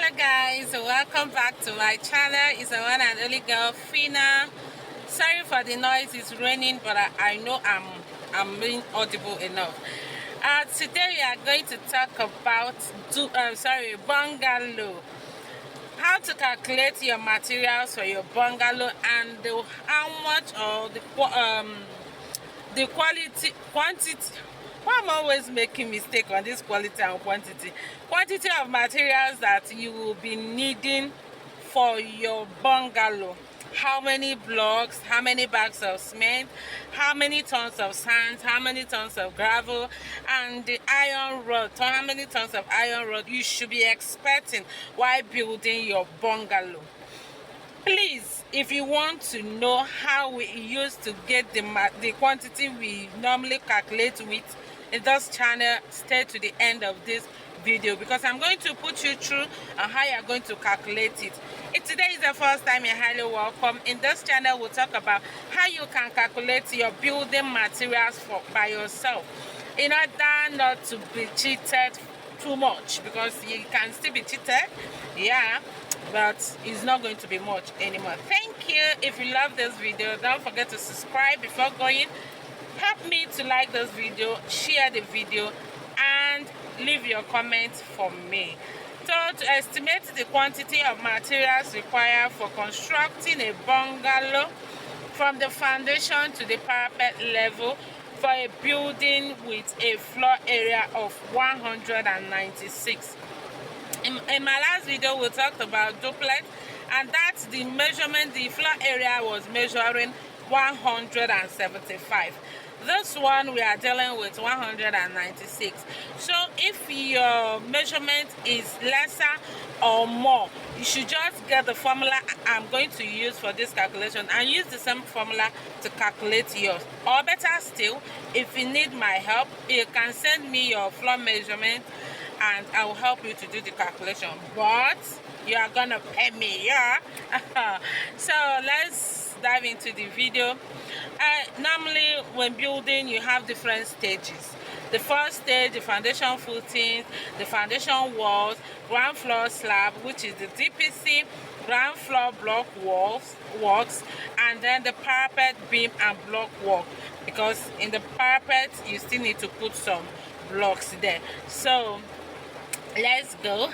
Hello guys, welcome back to my channel. It's the one and only girl Fina. Sorry for the noise, it's raining, but I know I'm being audible enough. Today we are going to talk about bungalow. How to calculate your materials for your bungalow and how much or the quantity. Why am I always making mistake on this quality and quantity of materials that you will be needing for your bungalow? How many blocks, how many bags of cement, how many tons of sand, how many tons of gravel, and the iron rod, how many tons of iron rod you should be expecting while building your bungalow. Please, if you want to know how we used to get the quantity we normally calculate with in this channel, stay to the end of this video because I'm going to put you through on how you're going to calculate it. If today is the first time, you're highly welcome. In this channel, we'll talk about how you can calculate your building materials by yourself in order not to be cheated too much, because you can still be cheated, yeah, but it's not going to be much anymore. Thank you. If you love this video, don't forget to subscribe before going. Help me to like this video, share the video, and leave your comments for me. So to estimate the quantity of materials required for constructing a bungalow from the foundation to the parapet level for a building with a floor area of 196. In my last video, we talked about duplex, and that's the measurement. The floor area was measuring 175. This one we are dealing with 196. So if your measurement is lesser or more, you should just get the formula I'm going to use for this calculation and use the same formula to calculate yours. Or better still, if you need my help, you can send me your floor measurement and I will help you to do the calculation. But you are gonna pay me, yeah? So let's dive into the video. Normally when building, you have different stages. The first stage, the foundation footings, the foundation walls, ground floor slab, which is the DPC, ground floor block works, and then the parapet beam and block work, because in the parapet you still need to put some blocks there. So let's go.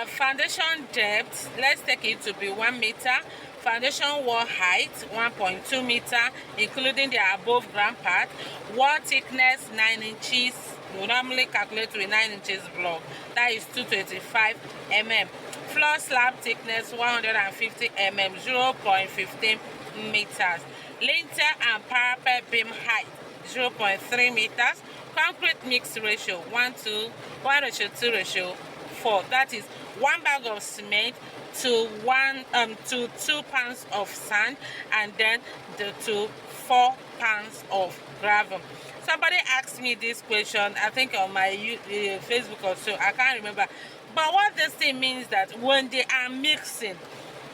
Foundation depth, let's take it to be 1 meter. Foundation wall height 1.2 meter, including the above ground part. Wall thickness 9 inches. We normally calculate with 9 inches block, that is 225 mm. Floor slab thickness 150 mm, 0.15 meters. Lintel and parapet beam height 0.3 meters. Concrete mix ratio 1:2:4. That is 1 bag of cement to 2 pounds of sand, and then to 4 pounds of gravel. Somebody asked me this question, I think on my Facebook or so, I can't remember. But what this thing means that when they are mixing,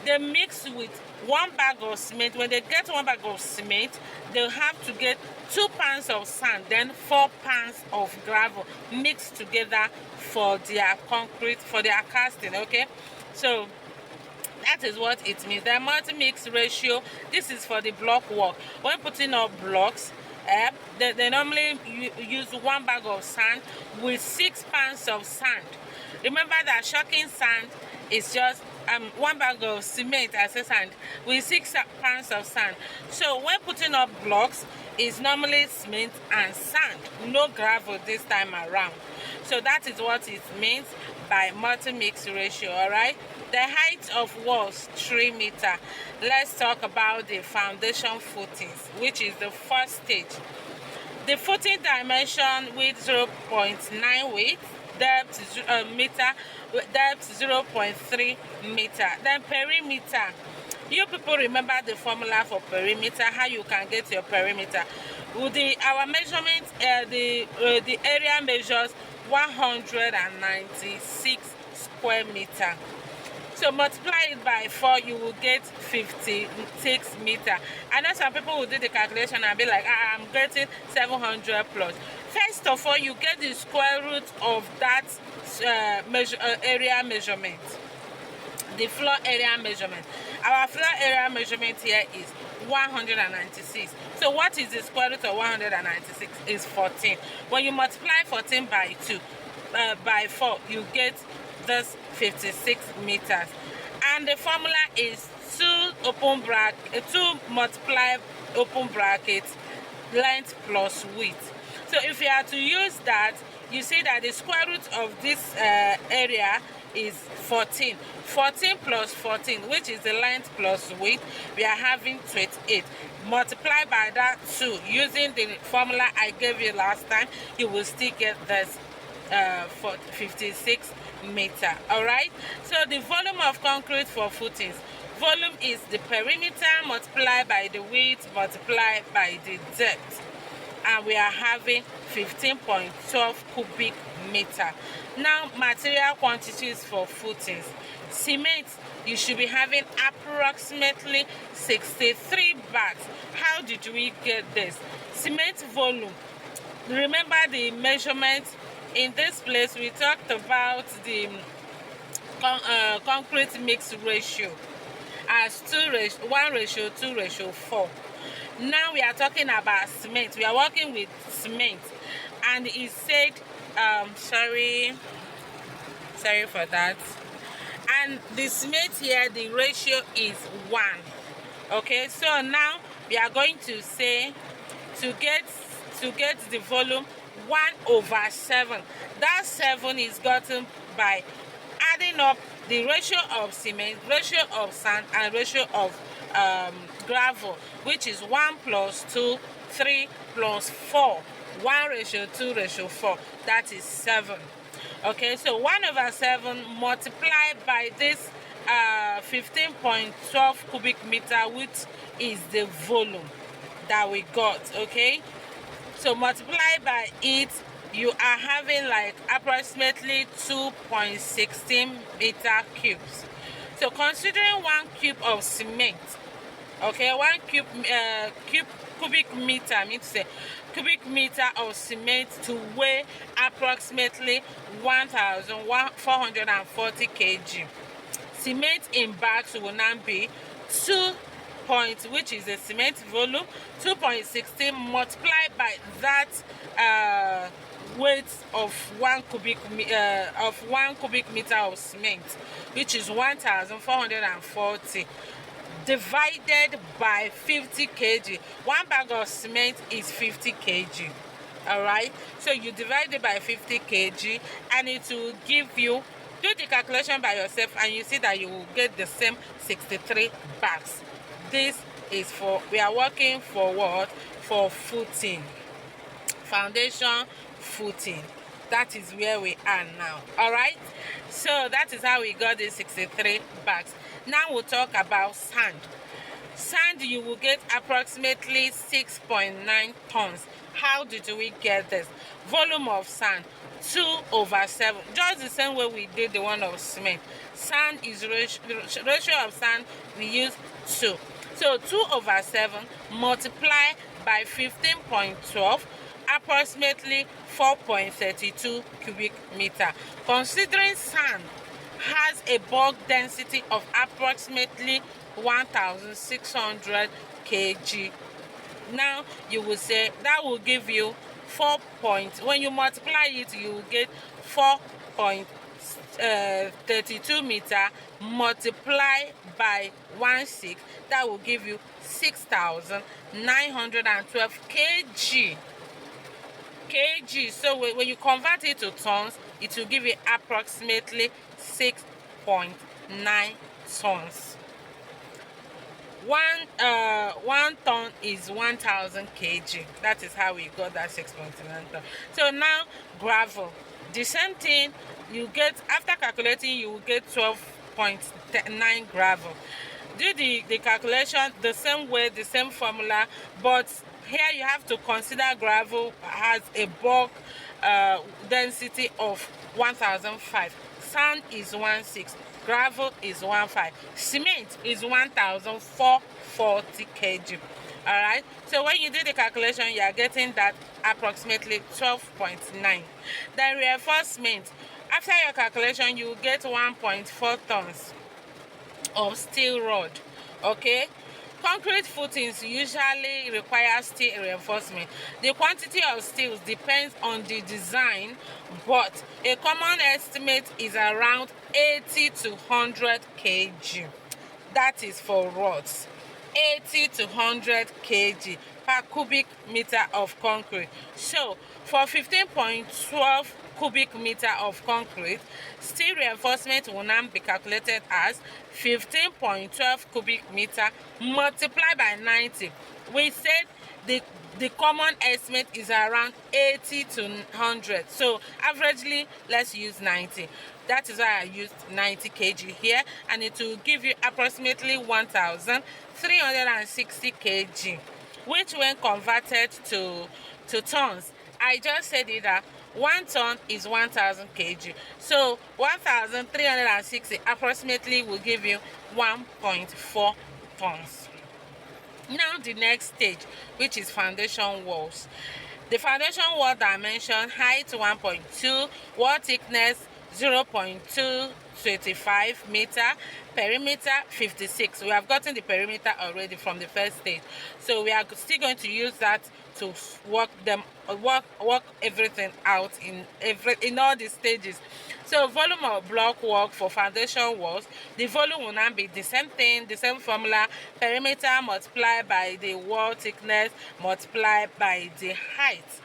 they mix with 1 bag of cement. When they get 1 bag of cement, they'll have to get 2 pounds of sand, then 4 pounds of gravel mixed together for their concrete, for their casting, okay? So that is what it means. The multi-mix ratio, this is for the block work. When putting up blocks, they normally use 1 bag of sand with 6 pounds of sand. Remember that shocking sand is just 1 bag of cement as a sand with 6 pounds of sand. So when putting up blocks, it's normally cement and sand, no gravel this time around. So that is what it means by multi-mix ratio. All right, the height of walls 3 meters. Let's talk about the foundation footings, which is the first stage. The footing dimension with 0.9 width, depth meter, depth 0.3 meter. Then perimeter, you people remember the formula for perimeter, how you can get your perimeter. With our measurement, the area measures 196 square meter. So multiply it by 4, you will get 56 meter. I know some people will do the calculation and be like, I'm getting 700 plus. First of all, you get the square root of that area measurement, the floor area measurement. Our floor area measurement here is 196. So what is the square root of 196? Is 14. When you multiply 14 by 2 by 4, you get this 56 meters. And the formula is 2 multiply open bracket length plus width. So if you are to use that, you see that the square root of this area is 14. 14 plus 14, which is the length plus width, we are having 28. Multiply by that 2 using the formula I gave you last time, you will still get this 56 meter. All right, so the volume of concrete for footings, volume is the perimeter multiplied by the width multiplied by the depth, and we are having 15.12 cubic meter. Now, material quantities for footings. Cement, you should be having approximately 63 bags. How did we get this? Cement volume, remember the measurement in this place. We talked about the concrete mix ratio as 1:2:4. Now we are talking about cement. We are working with cement, and it said sorry for that. And the cement here, the ratio is 1. Okay, so now we are going to say to get the volume 1/7. That 7 is gotten by adding up the ratio of cement, ratio of sand, and ratio of gravel, which is 1 plus 2, 3 plus 4. 1:2:4. That is 7. Okay, so 1/7 multiplied by this 15.12 cubic meter, which is the volume that we got. Okay, so multiply by it, you are having like approximately 2.16 meter cubes. So considering 1 cube of cement, okay, 1 cubic meter, means say cubic meter of cement to weigh approximately 1,440 kg. Cement in bags will now be 2 points, which is the cement volume, 2.16 multiplied by that weight of 1 cubic meter of cement, which is 1,440, divided by 50 kg. 1 bag of cement is 50 kg. All right, so you divide it by 50 kg, and it will give you, do the calculation by yourself, and you see that you will get the same 63 bags. This is for, we are working for what? For footing, foundation footing. That is where we are now. All right, so that is how we got the 63 bags. Now we'll talk about sand. Sand, you will get approximately 6.9 tons. How did we get this? Volume of sand 2/7, just the same way we did the one of cement. Sand is the ratio of sand, we use 2. So 2/7 multiply by 15.12, approximately 4.32 cubic meter. Considering sand has a bulk density of approximately 1,600 kg. Now you will say that will give you 4 points. When you multiply it, you will get 4.32 meter multiplied by 1/6. That will give you 6,912 kg. So when you convert it to tons, it will give you approximately 6.9 tons. 1 ton is 1,000 kg. That is how we got that 6.9 ton. So now gravel, the same thing. You get, after calculating, you will get 12.9 gravel. Do the calculation the same way, the same formula, but here you have to consider gravel has a bulk density of 1,005. Sand is 1,6. Gravel is 1,5. Cement is 1,440 kg. All right, so when you do the calculation, you are getting that approximately 12.9. Then reinforcement, after your calculation, you will get 1.4 tons of steel rod. Okay, concrete footings usually require steel reinforcement. The quantity of steel depends on the design, but a common estimate is around 80 to 100 kg. That is for rods. 80 to 100 kg per cubic meter of concrete. So for 15.12 cubic meter of concrete, steel reinforcement will now be calculated as 15.12 cubic meter multiplied by 90. We said the common estimate is around 80 to 100, so averagely let's use 90. That is why I used 90 kg here, and it will give you approximately 1360 kg, which when converted to tons, I just said it that 1 ton is 1000 kg, so 1360 approximately will give you 1.4 tons. Now the next stage, which is foundation walls. The foundation wall dimension: height 1.2, wall thickness 0.225 meter, perimeter 56. We have gotten the perimeter already from the first stage, so we are still going to use that to work everything out in all the stages. So volume of block work for foundation walls, the volume will now be the same thing, the same formula: perimeter multiplied by the wall thickness multiplied by the height.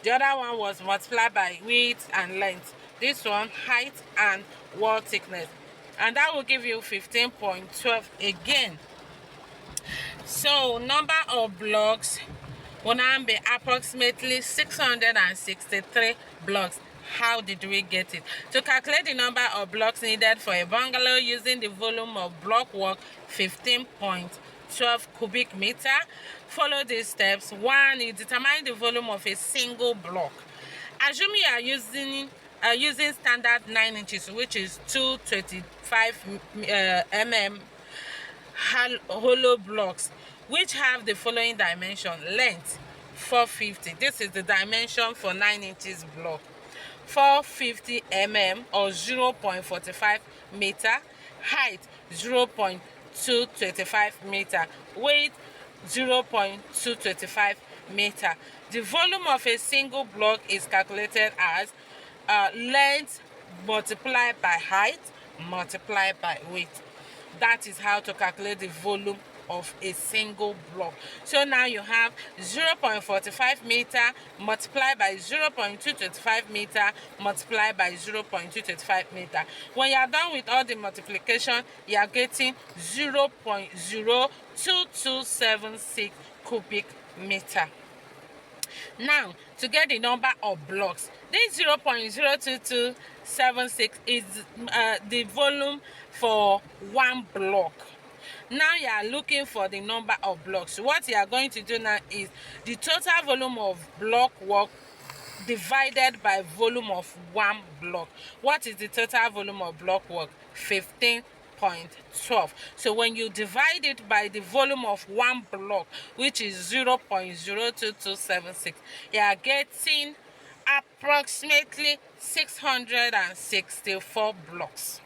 The other one was multiplied by width and length. This one, height and wall thickness, and that will give you 15.12 again. So number of blocks will now be approximately 663 blocks. How did we get it? To calculate the number of blocks needed for a bungalow using the volume of block work, 15.12 cubic meter, follow these steps. 1, you determine the volume of a single block. Assume you are using standard 9 inches, which is 225 mm hollow blocks, which have the following dimension: length 450. This is the dimension for 9 inches block. 450 mm or 0.45 meter, height 0.225 meter, weight 0.225 meter. The volume of a single block is calculated as length multiplied by height multiplied by weight. That is how to calculate the volume of a single block. So now you have 0.45 meter multiplied by 0.225 meter multiplied by 0.225 meter. When you are done with all the multiplication, you are getting 0.02276 cubic meter. Now, to get the number of blocks, this 0.02276 is the volume for one block. Now you are looking for the number of blocks. What you are going to do now is the total volume of block work divided by volume of one block. What is the total volume of block work? 15.12. So when you divide it by the volume of one block, which is 0.02276, you are getting approximately 664 blocks.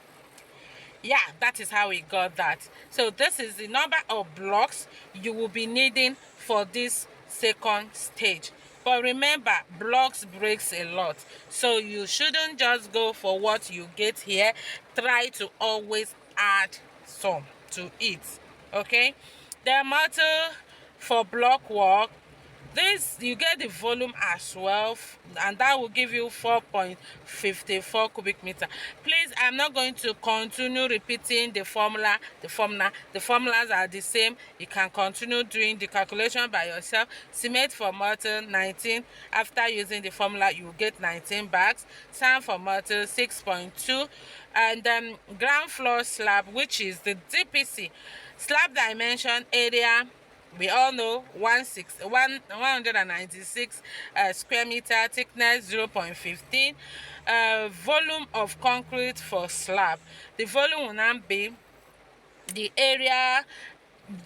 Yeah, that is how we got that. So this is the number of blocks you will be needing for this second stage. But remember, blocks breaks a lot, so you shouldn't just go for what you get here. Try to always add some to it. Okay, the motto for block work: this, you get the volume as well, and that will give you 4.54 cubic meter. Please, I'm not going to continue repeating the formula. The formulas are the same. You can continue doing the calculation by yourself. Cement for mortar 19. After using the formula, you will get 19 bags. Sand for mortar 6.2, and then ground floor slab, which is the DPC slab dimension area. We all know 196 square meter, thickness 0.15, volume of concrete for slab. The volume will now be the area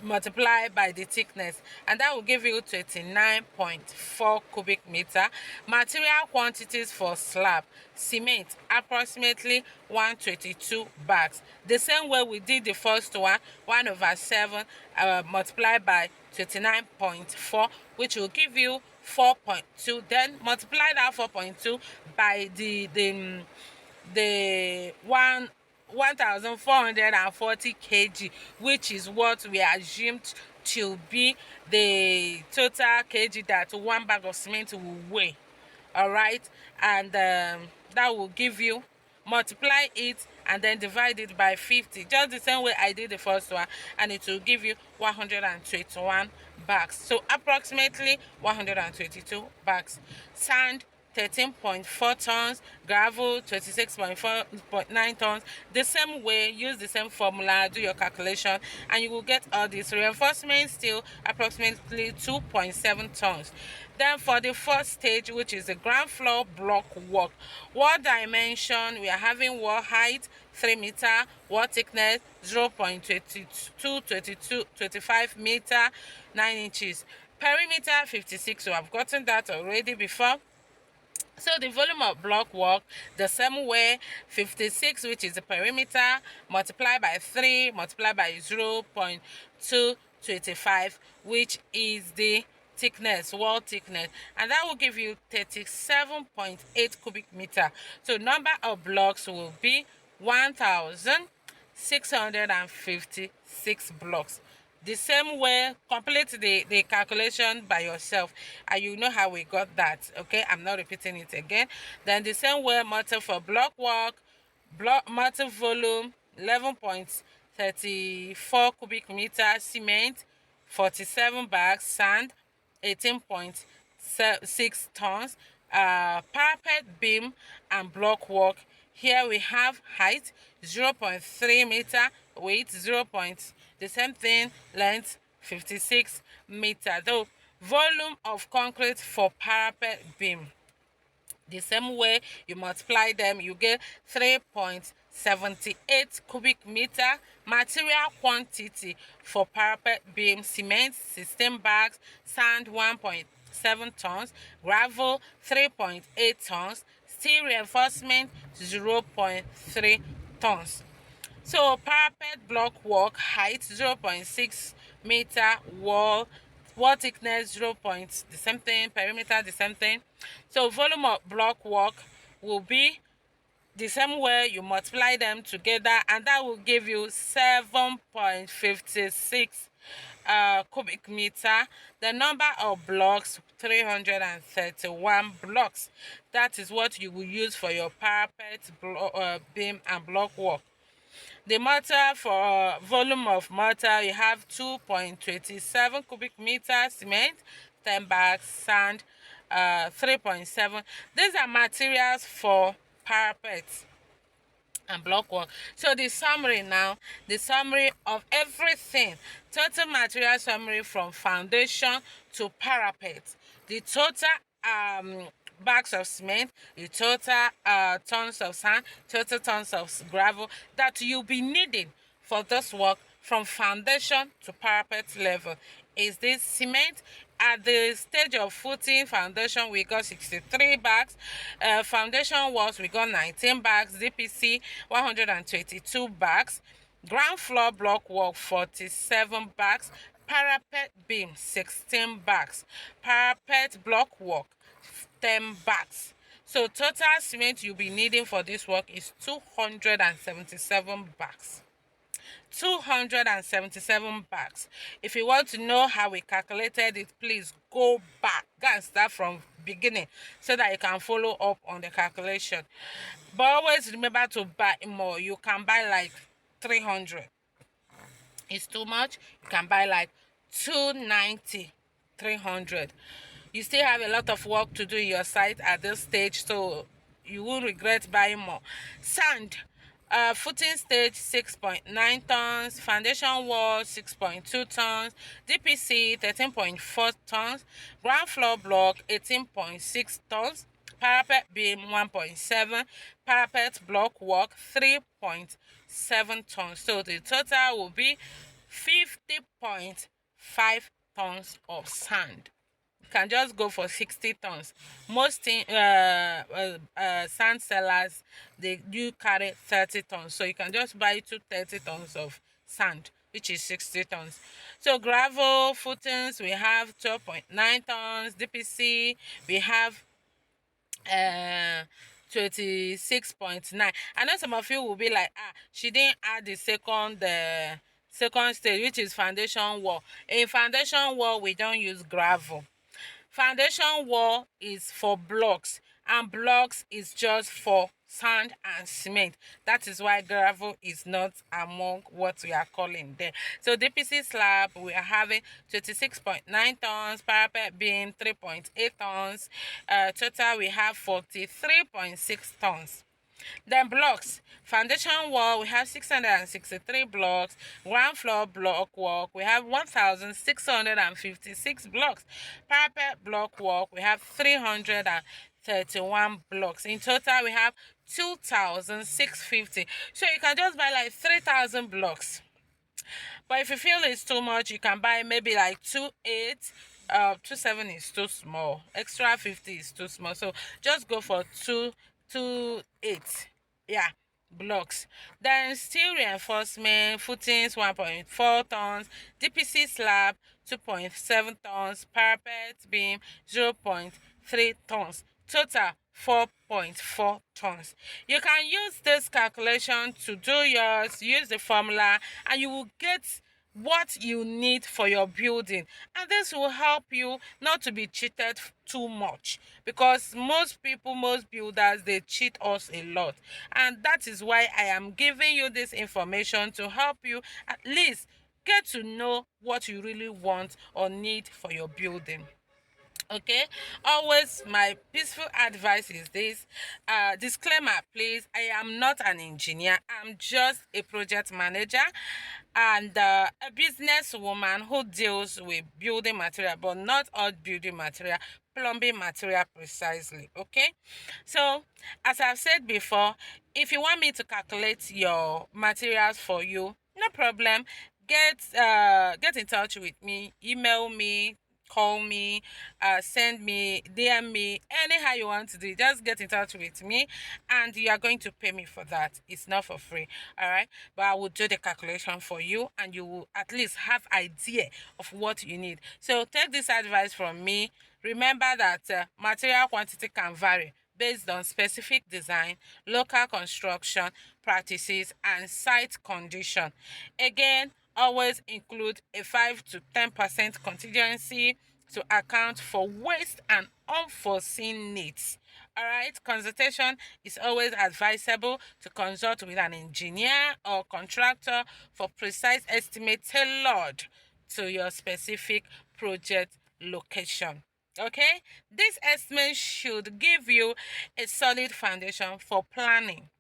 multiply by the thickness, and that will give you 29.4 cubic meter. Material quantities for slab: cement approximately 122 bags, the same way we did the first one, 1/7 multiplied by 29.4, which will give you 4.2. Then multiply that 4.2 by the 1440 kg, which is what we assumed to be the total kg that one bag of cement will weigh. All right, and that will give you, multiply it and then divide it by 50, just the same way I did the first one, and it will give you 121 bags. So approximately 122 bags. Sand 13.4 tons, gravel 26.9 tons. The same way, use the same formula, do your calculation, and you will get all this. Reinforcement steel approximately 2.7 tons. Then for the first stage, which is the ground floor block work, wall dimension, we are having wall height 3 meter, wall thickness 0.2225 meter, 9 inches. Perimeter 56, so I've gotten that already before. So the volume of block work, the same way, 56, which is the perimeter, multiply by 3, multiply by 0.225, which is the thickness, wall thickness, and that will give you 37.8 cubic meter. So number of blocks will be 1,656 blocks. The same way, complete the calculation by yourself, and you know how we got that. Okay, I'm not repeating it again. Then the same way, meter for block work, block meter volume 11.34 cubic meter, cement 47 bags, sand 18.6 tons, parapet beam and block work. Here we have height 0.3 meter, weight 0. The same thing, length 56 meter. Though volume of concrete for parapet beam, the same way, you multiply them, you get 3.78 cubic meter. Material quantity for parapet beam: cement 16 bags, sand 1.7 tons, gravel 3.8 tons, steel reinforcement 0.3 tons. So parapet block work: height 0.6 meter, wall thickness 0. The same thing, perimeter the same thing. So volume of block work will be the same way, you multiply them together, and that will give you 7.56 cubic meter. The number of blocks, 331 blocks. That is what you will use for your parapet beam and block work. The mortar, for volume of mortar, you have 2.27 cubic meters, cement 10 bags, sand 3.7. These are materials for parapets and block work. So the summary now, the summary of everything, total material summary from foundation to parapet, the total bags of cement, the total tons of sand, total tons of gravel that you'll be needing for this work from foundation to parapet level. Is this cement? At the stage of footing foundation, we got 63 bags. Foundation walls, we got 19 bags. DPC 122 bags. Ground floor block work 47 bags. Parapet beam 16 bags. Parapet block work 10 bags. So total cement you'll be needing for this work is 277 bags. 277 bags. If you want to know how we calculated it, please go back and start from beginning so that you can follow up on the calculation. But always remember to buy more. You can buy like 300. It's too much. You can buy like 290, 300. You still have a lot of work to do in your site at this stage, so you won't regret buying more. Sand, footing stage 6.9 tons, foundation wall 6.2 tons, DPC 13.4 tons, ground floor block 18.6 tons, parapet beam 1.7, parapet block work 3.7 tons. So the total will be 50.5 tons of sand. You can just go for 60 tons. Most sand sellers, they do carry 30 tons, so you can just buy 30 tons of sand, which is 60 tons. So gravel footings, we have 12.9 tons. DPC, we have uh 26.9. I know some of you will be like, she didn't add the second stage, which is foundation wall. In foundation wall, we don't use gravel. Foundation wall is for blocks, and blocks is just for sand and cement. That is why gravel is not among what we are calling there. So DPC slab, we are having 26.9 tons, parapet beam 3.8 tons. Total we have 43.6 tons. Then blocks. Foundation wall, we have 663 blocks. Ground floor block work, we have 1,656 blocks. Parapet block work, we have 331 blocks. In total, we have 2,650. So you can just buy like 3,000 blocks. But if you feel it's too much, you can buy maybe like 2.8. 2.7 is too small. Extra 50 is too small. So just go for 2.8. Yeah, blocks. Then steel reinforcement, footings 1.4 tons, DPC slab 2.7 tons, parapet beam 0.3 tons. Total 4.4 tons. You can use this calculation to do yours. Use the formula and you will get what you need for your building, and this will help you not to be cheated too much, because most builders, they cheat us a lot, and that is why I am giving you this information to help you at least get to know what you really want or need for your building. Okay, always my peaceful advice is this. Disclaimer, please, I am not an engineer. I'm just a project manager and a businesswoman who deals with building material, but not all building material, plumbing material precisely. Okay, so as I've said before, if you want me to calculate your materials for you, no problem. Get in touch with me, email me, call me, send me, DM me, anyhow you want to do it. Just get in touch with me and you are going to pay me for that. It's not for free, all right? But I will do the calculation for you and you will at least have idea of what you need. So take this advice from me. Remember that material quantity can vary based on specific design, local construction practices, and site condition. Again, always include a 5 to 10% contingency to account for waste and unforeseen needs. All right, consultation is always advisable to consult with an engineer or contractor for precise estimate tailored to your specific project location. Okay, this estimate should give you a solid foundation for planning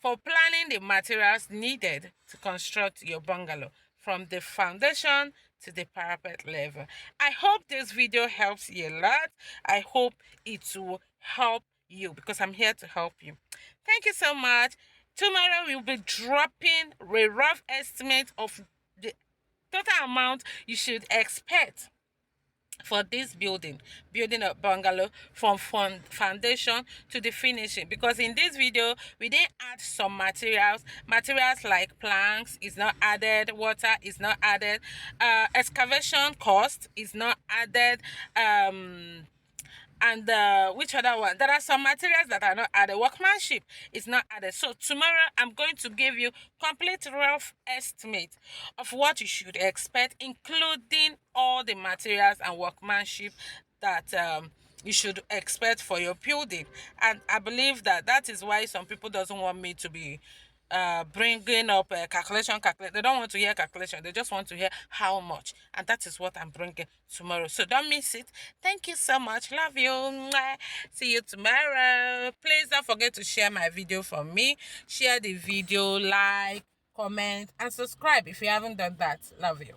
the materials needed to construct your bungalow from the foundation to the parapet level. I hope this video helps you a lot. I hope it will help you because I'm here to help you. Thank you so much. Tomorrow we'll be dropping a rough estimate of the total amount you should expect for this building a bungalow from foundation to the finishing, because in this video we didn't add some materials like planks is not added, water is not added, excavation cost is not added, and which other one, there are some materials that are not added, workmanship is not added. So tomorrow I'm going to give you complete rough estimate of what you should expect, including all the materials and workmanship that you should expect for your building. And I believe that is why some people doesn't want me to be bringing up a calculation. They don't want to hear calculation, they just want to hear how much, and that is what I'm bringing tomorrow. So don't miss it. Thank you so much, love you. Mwah. See you tomorrow. Please don't forget to share my video for me. Share the video, like, comment, and subscribe if you haven't done that. Love you.